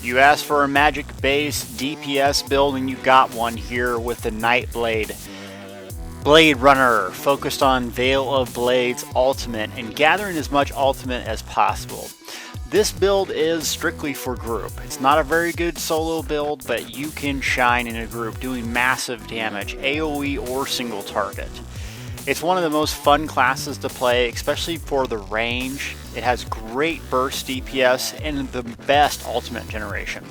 You asked for a magic-based DPS build and you got one here with the Nightblade. Blade Runner, focused on Veil of Blades ultimate and gathering as much ultimate as possible. This build is strictly for group. It's not a very good solo build, but you can shine in a group doing massive damage, AoE or single target. It's one of the most fun classes to play, especially for the range. It has great burst DPS and the best ultimate generation.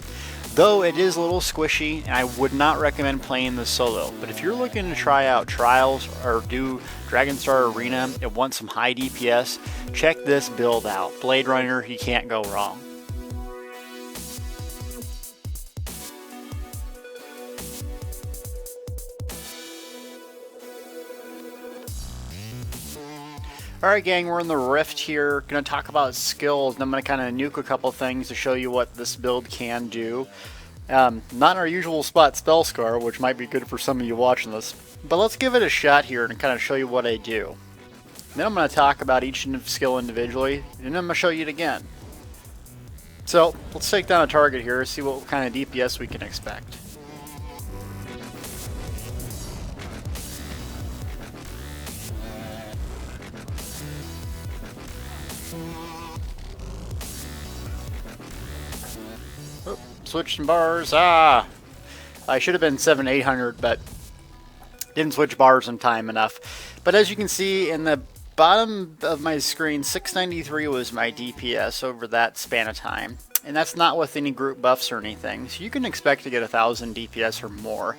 Though it is a little squishy, and I would not recommend playing this solo. But if you're looking to try out Trials or do Dragonstar Arena and want some high DPS, check this build out. Blade Runner, you can't go wrong. Alright gang, we're in the Rift here, going to talk about skills, and I'm going to kind of nuke a couple things to show you what this build can do. Not in our usual spot, Spellscar, which might be good for some of you watching this, but let's give it a shot here and kind of show you what I do. Then I'm going to talk about each skill individually, and then I'm going to show you it again. So, let's take down a target here, see what kind of DPS we can expect. Oh, switching bars. I should have been 7,800, but didn't switch bars in time enough. But as you can see in the bottom of my screen, 693 was my DPS over that span of time. And that's not with any group buffs or anything. So you can expect to get 1,000 DPS or more.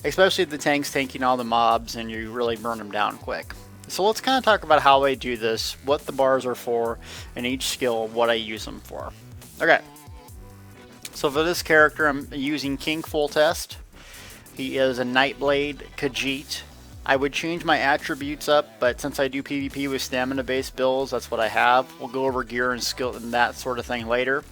Especially if the tank's tanking all the mobs and you really burn them down quick. So let's kind of talk about how I do this, what the bars are for, and each skill, what I use them for. Okay. So for this character, I'm using King Foltest. He is a Nightblade Khajiit. I would change my attributes up, but since I do PvP with stamina-based builds, that's what I have. We'll go over gear and skill and that sort of thing later.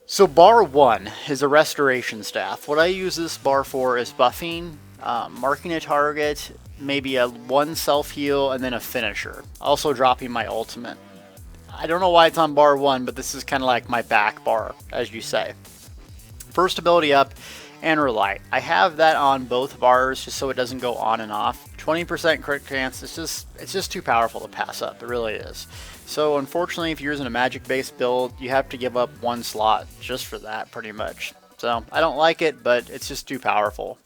So bar 1 is a restoration staff. What I use this bar for is buffing, marking a target, maybe a 1 self-heal, and then a finisher. Also dropping my ultimate. I don't know why it's on bar 1, but this is kind of like my back bar, as you say. First ability up, and Relight. I have that on both bars just so it doesn't go on and off. 20% crit chance, it's just too powerful to pass up, it really is. So unfortunately, if you're using a magic based build, you have to give up 1 slot just for that pretty much. So I don't like it, but it's just too powerful.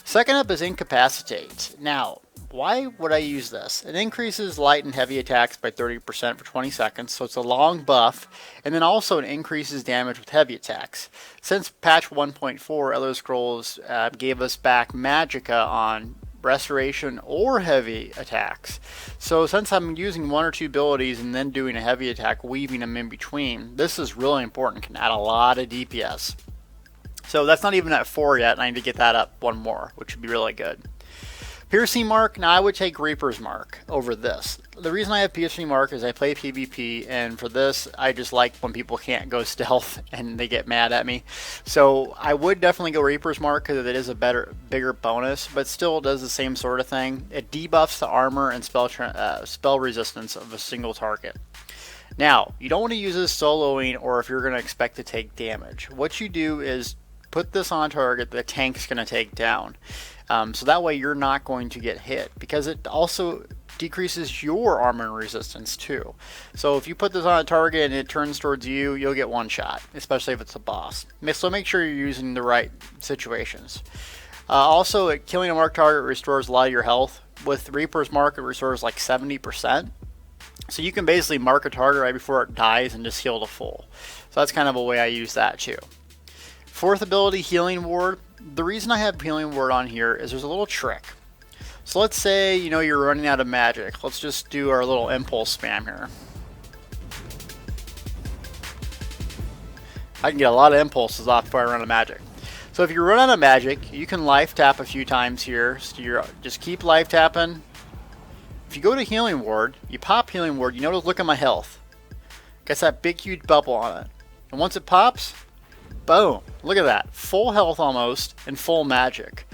Second up is Incapacitate. Now, why would I use this? It increases light and heavy attacks by 30% for 20 seconds, so it's a long buff, and then also it increases damage with heavy attacks. Since patch 1.4, Elder Scrolls gave us back magicka on restoration or heavy attacks. So since I'm using 1 or 2 abilities and then doing a heavy attack, weaving them in between, this is really important, can add a lot of DPS. So that's not even at 4 yet, and I need to get that up 1 more, which would be really good. Piercing Mark, now I would take Reaper's Mark over this. The reason I have Piercing Mark is I play PvP, and for this, I just like when people can't go stealth and they get mad at me. So I would definitely go Reaper's Mark because it is a bigger bonus, but still does the same sort of thing. It debuffs the armor and spell resistance of a single target. Now, you don't want to use this soloing or if you're going to expect to take damage. What you do is put this on target the tank's going to take down. So that way you're not going to get hit, because it also decreases your armor resistance too. So if you put this on a target and it turns towards you, you'll get 1 shot, especially if it's a boss. So make sure you're using the right situations. Also, killing a marked target restores a lot of your health. With Reaper's Mark, it restores like 70%. So you can basically mark a target right before it dies and just heal to full. So that's kind of a way I use that too. Fourth ability, Healing Ward. The reason I have Healing Ward on here is there's a little trick. So let's say, you're running out of magic. Let's just do our little impulse spam here. I can get a lot of impulses off before I run out of magic. So if you run out of magic, you can life tap a few times here. So you just keep life tapping. If you go to Healing Ward, you pop Healing Ward, you notice, look at my health. Gets that big huge bubble on it. And once it pops, boom, look at that, full health almost and full magic.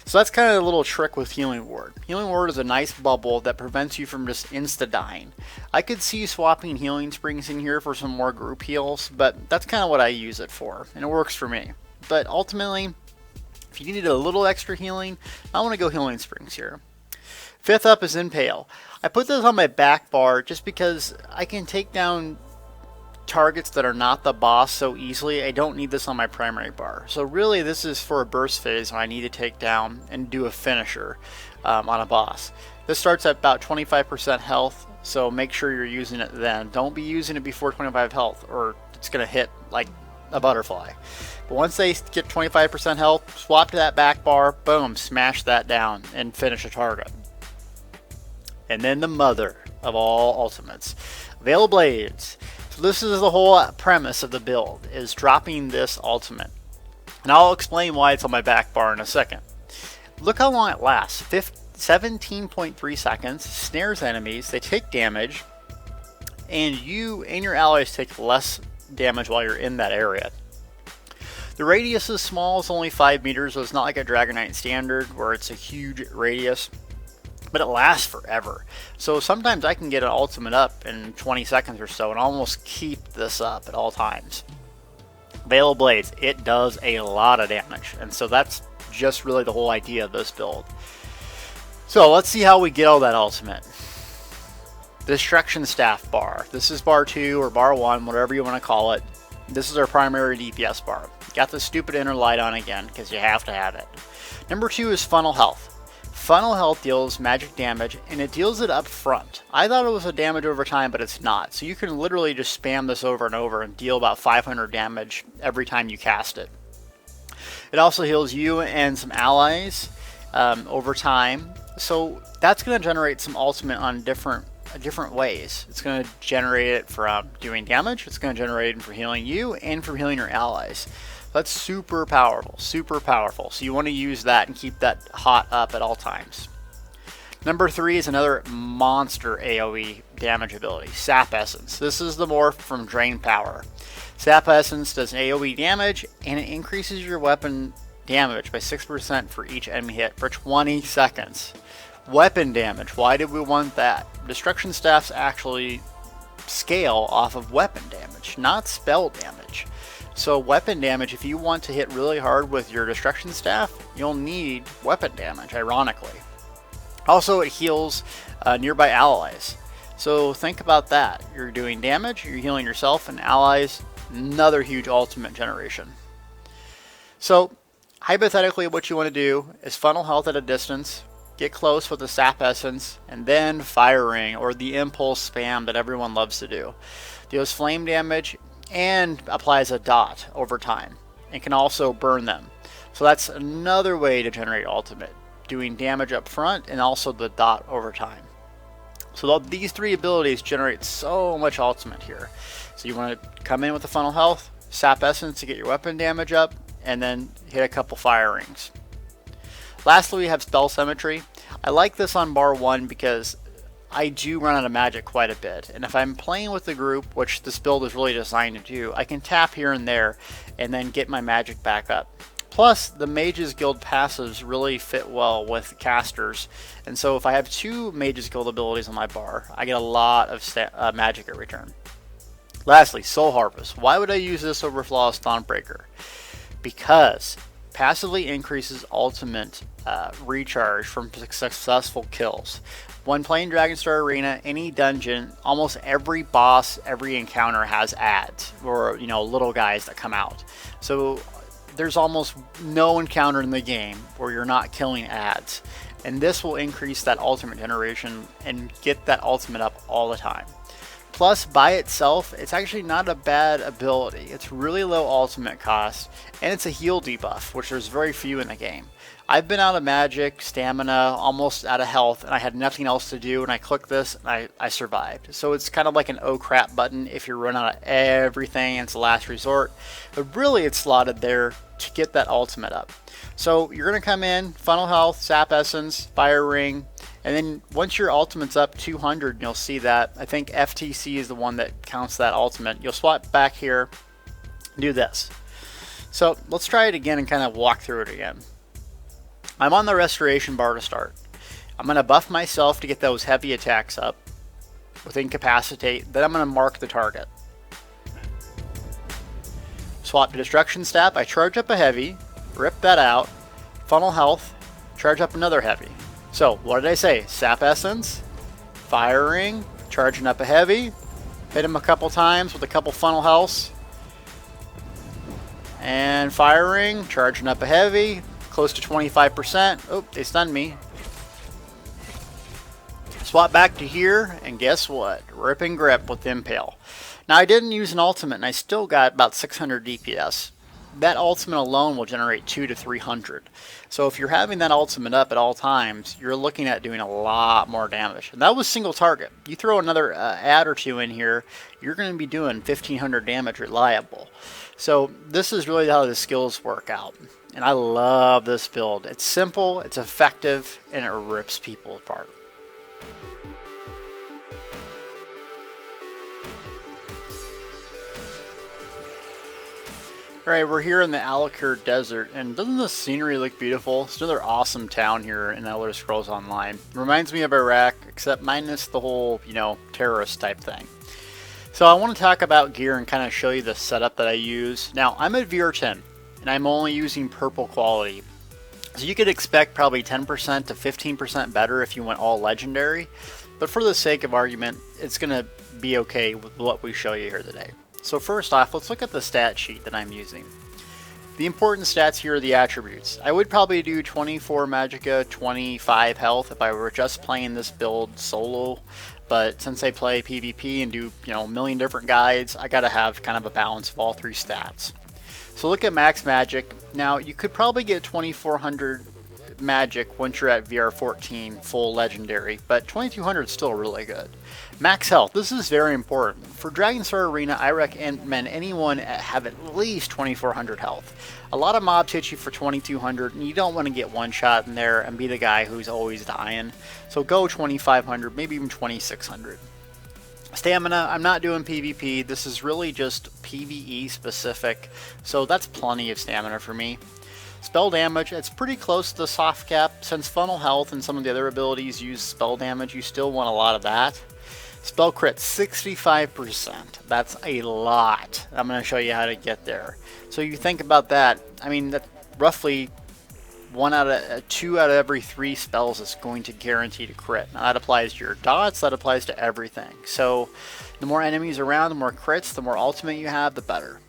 So that's kind of a little trick with Healing Ward. Healing Ward is a nice bubble that prevents you from just insta-dying. I could see swapping Healing Springs in here for some more group heals, but that's kind of what I use it for, and it works for me. But ultimately, if you need a little extra healing, I want to go Healing Springs here. Fifth up is Impale. I put this on my back bar just because I can take down targets that are not the boss so easily. I don't need this on my primary bar. So really this is for a burst phase when I need to take down and do a finisher on a boss. This starts at about 25% health, so make sure you're using it then. Don't be using it before 25 health or it's going to hit like a butterfly. But once they get 25% health, swap to that back bar, boom, smash that down and finish a target. And then the mother of all ultimates, Veil Blades. So this is the whole premise of the build, is dropping this ultimate. And I'll explain why it's on my back bar in a second. Look how long it lasts. 17.3 seconds, snares enemies, they take damage, and you and your allies take less damage while you're in that area. The radius is small, it's only 5 meters, so it's not like a Dragon Knight standard where it's a huge radius. But it lasts forever. So sometimes I can get an ultimate up in 20 seconds or so and almost keep this up at all times. Veil Blades, it does a lot of damage. And so that's just really the whole idea of this build. So let's see how we get all that ultimate. Destruction Staff bar. This is bar 2 or bar 1, whatever you want to call it. This is our primary DPS bar. Got the stupid inner light on again because you have to have it. Number 2 is Funnel Health. Funnel Health deals magic damage, and it deals it up front. I thought it was a damage over time, but it's not. So you can literally just spam this over and over and deal about 500 damage every time you cast it. It also heals you and some allies over time. So that's going to generate some ultimate on different ways. It's going to generate it from doing damage, it's going to generate it for healing you, and for healing your allies. That's super powerful, super powerful. So you want to use that and keep that hot up at all times. Number 3 is another monster AoE damage ability, Sap Essence. This is the morph from Drain Power. Sap Essence does AoE damage, and it increases your weapon damage by 6% for each enemy hit for 20 seconds. Weapon damage, why did we want that? Destruction Staffs actually scale off of weapon damage, not spell damage. So weapon damage, if you want to hit really hard with your Destruction Staff, you'll need weapon damage, ironically. Also, it heals nearby allies. So think about that. You're doing damage, you're healing yourself and allies, another huge ultimate generation. So, hypothetically, what you want to do is funnel health at a distance, get close with the Sap Essence, and then Fire Ring, or the impulse spam that everyone loves to do. Deals flame damage and applies a dot over time, and can also burn them. So that's another way to generate ultimate, doing damage up front and also the dot over time. So these 3 abilities generate so much ultimate here. So you want to come in with the funnel health, Sap Essence to get your weapon damage up, and then hit a couple Fire Rings. Lastly, we have Spell Symmetry. I like this on bar 1 because I do run out of magic quite a bit, and if I'm playing with the group, which this build is really designed to do, I can tap here and there and then get my magic back up. Plus, the Mages Guild passives really fit well with casters, and so if I have 2 Mages Guild abilities on my bar, I get a lot of magic in return. Lastly, Soul Harvest. Why would I use this over Flawless Dawnbreaker? Because passively increases ultimate recharge from successful kills. When playing Dragonstar Arena, any dungeon, almost every boss, every encounter has ads, or little guys that come out. So there's almost no encounter in the game where you're not killing ads, and this will increase that ultimate generation and get that ultimate up all the time. Plus, by itself, it's actually not a bad ability. It's really low ultimate cost, and it's a heal debuff, which there's very few in the game. I've been out of magic, stamina, almost out of health, and I had nothing else to do, and I clicked this, and I survived. So it's kind of like an oh crap button if you run out of everything and it's the last resort. But really, it's slotted there to get that ultimate up. So you're going to come in, Funnel Health, Sap Essence, Fire Ring, and then once your ultimate's up 200, you'll see that. I think FTC is the one that counts that ultimate. You'll swap back here, do this. So let's try it again and kind of walk through it again. I'm on the restoration bar to start. I'm going to buff myself to get those heavy attacks up with Incapacitate. Then I'm going to mark the target. Swap to Destruction Staff. I charge up a heavy, rip that out, funnel health, charge up another heavy. So what did I say? Sap Essence, firing, charging up a heavy, hit him a couple times with a couple funnel healths, and firing, charging up a heavy, close to 25%. Oh, they stunned me. Swap back to here, and guess what? Rip and grip with Impale. Now I didn't use an ultimate, and I still got about 600 DPS. That ultimate alone will generate 200 to 300. So if you're having that ultimate up at all times, you're looking at doing a lot more damage. And that was single target. You throw another ad or two in here, you're going to be doing 1500 damage reliable. So this is really how the skills work out. And I love this build. It's simple, it's effective, and it rips people apart. Alright, we're here in the Alakir Desert, and doesn't the scenery look beautiful? It's another awesome town here in Elder Scrolls Online. Reminds me of Iraq, except minus the whole, terrorist type thing. So I want to talk about gear and kind of show you the setup that I use. Now, I'm at VR10, and I'm only using purple quality. So you could expect probably 10% to 15% better if you went all legendary. But for the sake of argument, it's going to be okay with what we show you here today. So first off, let's look at the stat sheet that I'm using. The important stats here are the attributes. I would probably do 24 magicka, 25 health if I were just playing this build solo. But since I play PvP and do a million different guides, I gotta have kind of a balance of all three stats. So look at max magic. Now you could probably get 2400 magic once you're at VR14 full legendary, but 2200 is still really good. Max health, this is very important. For Dragonstar Arena, I recommend anyone have at least 2400 health. A lot of mobs hit you for 2200, and you don't want to get one shot in there and be the guy who's always dying. So go 2500, maybe even 2600. Stamina, I'm not doing PvP. This is really just PvE specific, so that's plenty of stamina for me. Spell damage, it's pretty close to the soft cap. Since funnel health and some of the other abilities use spell damage, you still want a lot of that. Spell crit, 65%. That's a lot. I'm going to show you how to get there. So you think about that. I mean, that roughly 2 out of every 3 spells is going to guarantee to crit. Now that applies to your dots, that applies to everything. So the more enemies around, the more crits, the more ultimate you have, the better.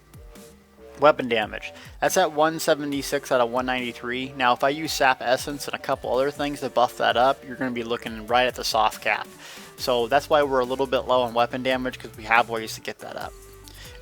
Weapon damage, that's at 176 out of 193. Now if I use Sap Essence and a couple other things to buff that up, you're going to be looking right at the soft cap. So that's why we're a little bit low on weapon damage, because we have ways to get that up.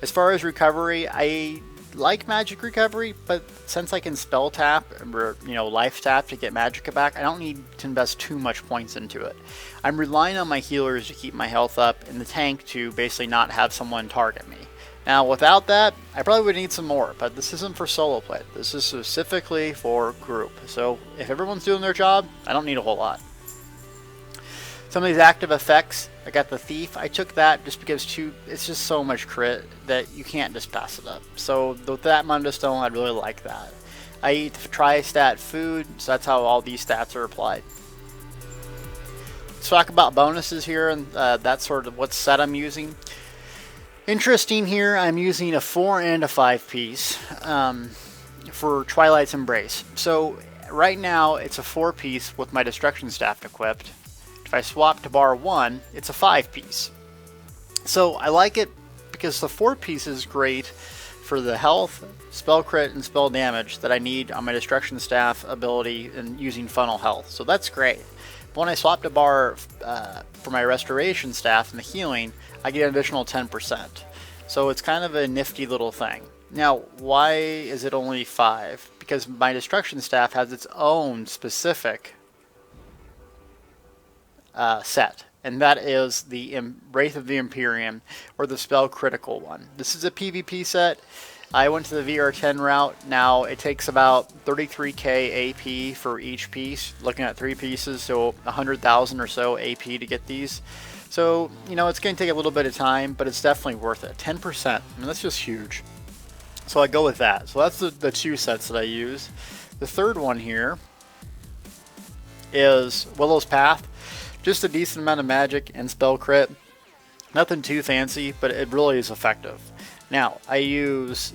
As far as recovery, I like magic recovery, but since I can spell tap or life tap to get magicka back, I don't need to invest too much points into it. I'm relying on my healers to keep my health up and the tank to basically not have someone target me. Now without that, I probably would need some more, but this isn't for solo play. This is specifically for group. So if everyone's doing their job, I don't need a whole lot. Some of these active effects, I got the Thief. I took that just because it's just so much crit that you can't just pass it up. So with that Mundostone, I really like that. I eat tri-stat food, so that's how all these stats are applied. Let's talk about bonuses here, and that's sort of what set I'm using. Interesting here, I'm using a 4 and a 5 piece for Twilight's Embrace. So right now it's a 4 piece with my Destruction Staff equipped. If I swap to bar 1, it's a 5 piece. So I like it because the 4 piece is great for the health, spell crit, and spell damage that I need on my Destruction Staff ability and using funnel health. So that's great. But when I swap to bar for my Restoration Staff and the healing, I get an additional 10%. So it's kind of a nifty little thing. Now, why is it only 5? Because my Destruction Staff has its own specific set, and that is the Wraith of the Imperium, or the spell critical one. This is a PvP set. I went to the VR10 route. Now it takes about 33k AP for each piece, looking at 3 pieces, so 100,000 or so AP to get these. So, it's going to take a little bit of time, but it's definitely worth it. 10%, I mean, that's just huge. So I go with that. So that's the 2 sets that I use. The third one here is Willow's Path. Just a decent amount of magic and spell crit. Nothing too fancy, but it really is effective. Now, I use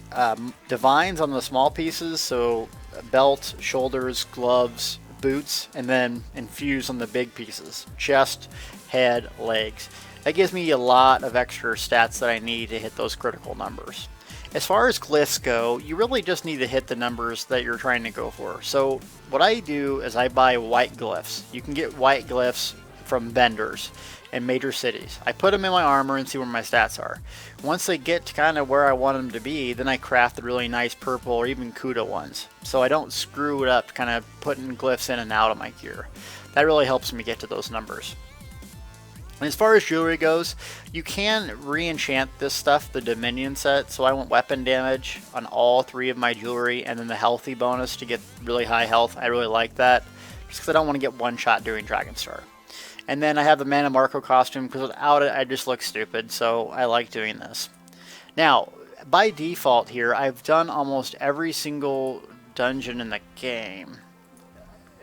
divines on the small pieces, so belt, shoulders, gloves, boots, and then infuse on the big pieces, chest, head, legs. That gives me a lot of extra stats that I need to hit those critical numbers. As far as glyphs go, you really just need to hit the numbers that you're trying to go for. So what I do is I buy white glyphs. You can get white glyphs from vendors in major cities. I put them in my armor and see where my stats are. Once they get to kind of where I want them to be, then I craft the really nice purple or even Kuda ones, so I don't screw it up kind of putting glyphs in and out of my gear. That really helps me get to those numbers. And as far as jewelry goes, you can re-enchant this stuff, the Dominion set, so I want weapon damage on all 3 of my jewelry, and then the healthy bonus to get really high health. I really like that, just because I don't want to get one shot doing Dragonstar. And then I have the Mana Marco costume, because without it I just look stupid, so I like doing this. Now, by default here, I've done almost every single dungeon in the game,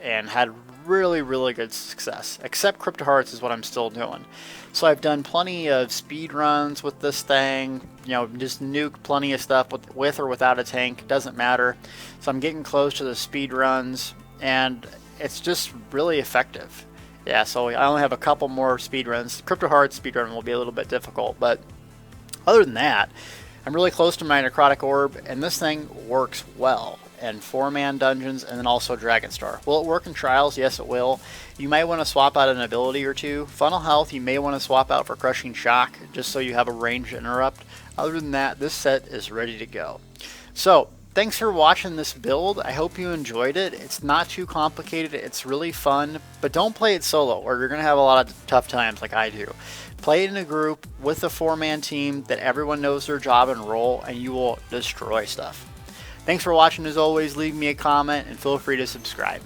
and had really good success, except Crypto Hearts is what I'm still doing. So I've done plenty of speed runs with this thing, you know, just nuke plenty of stuff with or without a tank, doesn't matter. So I'm getting close to the speed runs, and it's just really effective. Yeah, so I only have a couple more speed runs. Crypto Hearts speed run will be a little bit difficult, but other than that, I'm really close to my Necrotic Orb, and this thing works well in 4-man dungeons and then also Dragonstar. Will it work in Trials? Yes, it will. You might want to swap out an ability or two. Funnel Health you may want to swap out for Crushing Shock, just so you have a ranged interrupt. Other than that, this set is ready to go. So, thanks for watching this build. I hope you enjoyed it. It's not too complicated. It's really fun, but don't play it solo or you're going to have a lot of tough times like I do. Play it in a group with a 4-man team that everyone knows their job and role, and you will destroy stuff. Thanks for watching as always. Leave me a comment and feel free to subscribe.